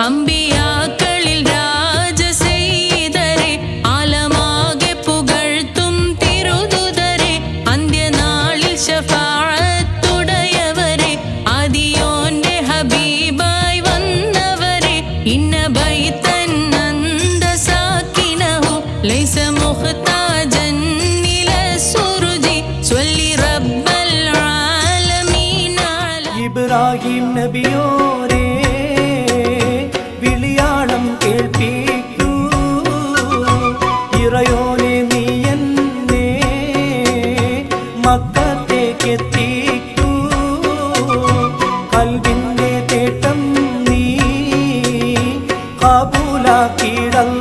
അമ്പിയാക്കളിൽ രാജസെയ്തരെ ആലമാകെ പുകഴ്ത്തും തിരുദൂതരെ അന്ത്യനാളിൽ ശഫാഅത്തുടയവരെ ആദിയോന്റെ ഹബീബായി വന്നവരെ ഇന്ന ബൈതൻ അന്ത സാകിനഹു ലൈസ മുഹ്താജൻ ഇല സുർജി സ്വല്ലി റബ്ബൽ ആലമീൻ അല ഇബ്രാഹിം നബിയോരേ വിളിയാളം കേൾപ്പിക്കൂ ഇറയോനെ നീ എന്നെ മക്കത്തേക്കെത്തിക്കൂ കൽബിന്റെ തേട്ടം നീ കബൂലാക്കിയിടല്ല